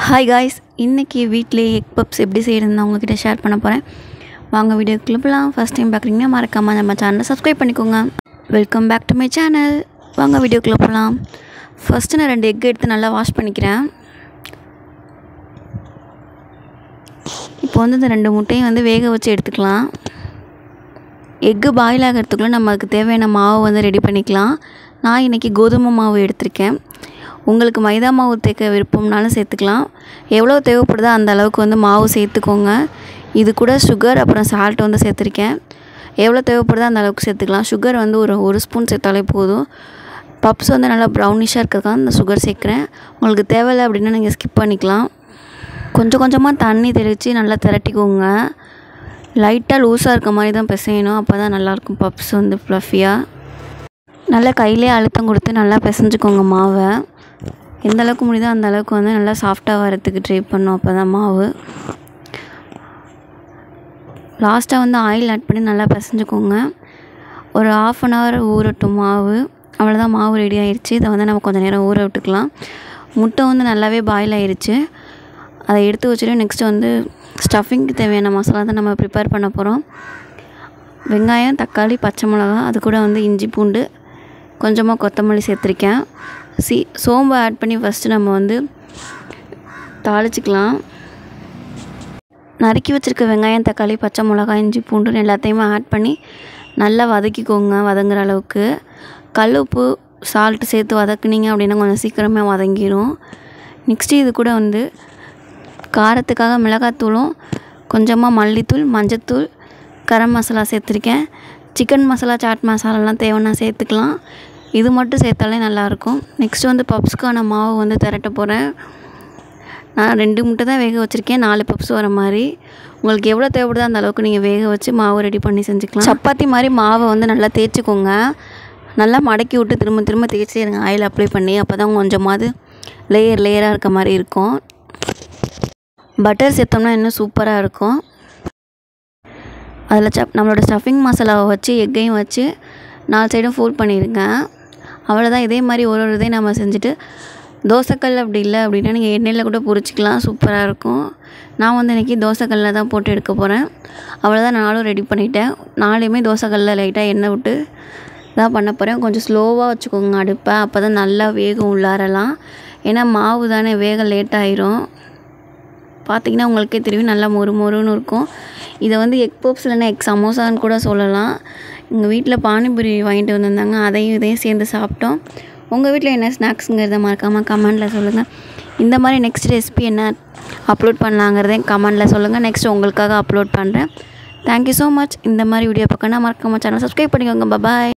Hi guys, இன்றைக்கி வீட்டிலே egg puffs எப்படி செய்யறதுன்னு உங்கள்கிட்ட ஷேர் பண்ண போகிறேன். வாங்க வீடியோக்குள்ளே போகலாம். ஃபஸ்ட் டைம் பார்க்குறீங்கன்னா மறக்காமல் நம்ம சேனலை சப்ஸ்கிரைப் பண்ணிக்கோங்க. Welcome back to my channel. வாங்க வீடியோக்குள்ளே போகலாம். ஃபஸ்ட்டு நான் 2 எக் எடுத்து நல்லா வாஷ் பண்ணிக்கிறேன். இப்போ வந்து இந்த 2 முட்டையும் வந்து வேக வச்சு எடுத்துக்கலாம். எக்கு பாயில் ஆகிறதுக்குள்ளே நமக்கு தேவையான மாவு வந்து ரெடி பண்ணிக்கலாம். நான் இன்றைக்கி கோதுமை மாவு எடுத்திருக்கேன். உங்களுக்கு மைதா மாவு தேக்க விருப்பம்னாலும் சேர்த்துக்கலாம். எவ்வளோ தேவைப்படுதோ அந்த அளவுக்கு வந்து மாவு சேர்த்துக்கோங்க. இது கூட சுகர் அப்புறம் சால்ட் வந்து சேர்த்துருக்கேன். எவ்வளோ தேவைப்படுதோ அந்த அளவுக்கு சேர்த்துக்கலாம். சுகர் வந்து ஒரு ஸ்பூன் சேர்த்தாலே போதும். பப்ஸ் வந்து நல்லா ப்ரௌனிஷாக இருக்கிறதுக்காக அந்த சுகர் சேர்க்குறேன். உங்களுக்கு தேவையில்லை அப்படின்னா நீங்கள் ஸ்கிப் பண்ணிக்கலாம். கொஞ்சம் கொஞ்சமாக தண்ணி தெளித்து நல்லா திரட்டிக்கோங்க. லைட்டாக லூஸாக இருக்க மாதிரி தான் பிசையணும். அப்போ தான் நல்லாயிருக்கும் பப்ஸ் வந்து ஃப்ளஃபியாக. நல்லா கையிலே அழுத்தம் கொடுத்து நல்லா பிசைஞ்சுக்கோங்க மாவை. எந்த அளவுக்கு முடியுதோ அந்த அளவுக்கு வந்து நல்லா சாஃப்டாக வரத்துக்கு ட்ரை பண்ணும். அப்போ தான் மாவு லாஸ்ட்டாக வந்து ஆயில் ஆட் பண்ணி நல்லா பிசைஞ்சுக்கோங்க. ஒரு 1/2 hour ஊறட்டும் மாவு. அவ்வளோதான், மாவு ரெடி ஆயிடுச்சு. இதை வந்து நம்ம கொஞ்சம் நேரம் ஊற விட்டுக்கலாம். முட்டை வந்து நல்லாவே பாயில் ஆயிடுச்சு. அதை எடுத்து வச்சுட்டு நெக்ஸ்ட்டு வந்து ஸ்டஃபிங்க்கு தேவையான மசாலா தான் நம்ம ப்ரிப்பேர் பண்ண போகிறோம். வெங்காயம், தக்காளி, பச்சை மிளகா, அது கூட வந்து இஞ்சி பூண்டு, கொஞ்சமாக கொத்தமல்லி சேர்த்துருக்கேன். சோம்பு ஆட் பண்ணி ஃபஸ்ட்டு நம்ம வந்து தாளிச்சிக்கலாம். நறுக்கி வச்சுருக்க வெங்காயம், தக்காளி, பச்சை மிளகாய், இஞ்சி பூண்டு எல்லாத்தையுமே ஆட் பண்ணி நல்லா வதக்கிக்கோங்க. வதங்குற அளவுக்கு கல் உப்பு சால்ட்டு சேர்த்து வதக்குனீங்க அப்படின்னா கொஞ்சம் சீக்கிரமே வதங்கிடும். நெக்ஸ்ட்டு இது கூட வந்து காரத்துக்காக மிளகாத்தூளும் கொஞ்சமாக மல்லித்தூள், மஞ்சத்தூள், கரம் மசாலா சேர்த்துருக்கேன். சிக்கன் மசாலா, சாட் மசாலாலாம் தேவைன்னா சேர்த்துக்கலாம். இது மட்டும் சேர்த்தாலே நல்லாயிருக்கும். நெக்ஸ்ட்டு வந்து பப்ஸ்க்கான மாவு வந்து திரட்ட போகிறேன். நான் 2 முட்டை தான் வேக வச்சுருக்கேன். 4 பப்ஸ் வர மாதிரி. உங்களுக்கு எவ்வளோ தேவைப்படுதோ அந்த அளவுக்கு நீங்கள் வேக வச்சு மாவு ரெடி பண்ணி செஞ்சுக்கலாம். சப்பாத்தி மாதிரி மாவை வந்து நல்லா தேய்ச்சிக்கோங்க. நல்லா மடக்கி விட்டு திரும்ப திரும்ப தேய்ச்சிடுங்க ஆயில் அப்ளை பண்ணி. அப்போ தான் கொஞ்சமாவது லேயராக இருக்க மாதிரி இருக்கும். பட்டர் சேர்த்தோம்னா இன்னும் சூப்பராக இருக்கும். அதில் நம்மளோட ஸ்டஃபிங் மசாலாவை வச்சு எக்கையும் வச்சு 4 சைடும் ஃபோல்ட் பண்ணிடுங்க. அவ்வளோதான். இதே மாதிரி ஒரு இதையும் நம்ம செஞ்சுட்டு தோசைக்கல் அப்படி இல்லை அப்படின்னா நீங்கள் எண்ணெயில் கூட பொரிச்சிக்கலாம். சூப்பராக இருக்கும். நான் வந்து இன்றைக்கி தோசைக்கல்லில் தான் போட்டு எடுக்க போகிறேன். அவ்வளோதான், நானும் ரெடி பண்ணிட்டேன். 4மே தோசைக்கல்லில் லைட்டாக எண்ணெய் விட்டு தான் பண்ண போகிறேன். கொஞ்சம் ஸ்லோவாக வச்சுக்கோங்க அடுப்பை. அப்போ தான் நல்லா வேகும் உள்ளாரலாம். ஏன்னா மாவு தானே, வேக லேட் ஆயிரும். பார்த்திங்கன்னா உங்களுக்கே தெரியும் நல்லா மொறுன்னு இருக்கும். இதை வந்து எக் பப்ஸ் இல்லைன்னா எக் சமோசான்னு கூட சொல்லலாம். எங்கள் வீட்டில் பானிபூரி வாங்கிட்டு வந்திருந்தாங்க. இதையும் சேர்ந்து சாப்பிட்டோம். உங்கள் வீட்டில் என்ன ஸ்நாக்ஸுங்கிறத மறக்காமல் கமெண்டில் சொல்லுங்கள். இந்த மாதிரி நெக்ஸ்ட் ரெசிபி என்ன அப்லோட் பண்ணலாங்கிறதையும் கமெண்டில் சொல்லுங்கள். நெக்ஸ்ட் உங்களுக்காக அப்லோட் பண்ணுறேன். Thank you so much. இந்த மாதிரி வீடியோ பார்க்கணுன்னா மறக்காமல் சேனல் சப்ஸ்கிரைப் பண்ணிக்கோங்க. பாய்.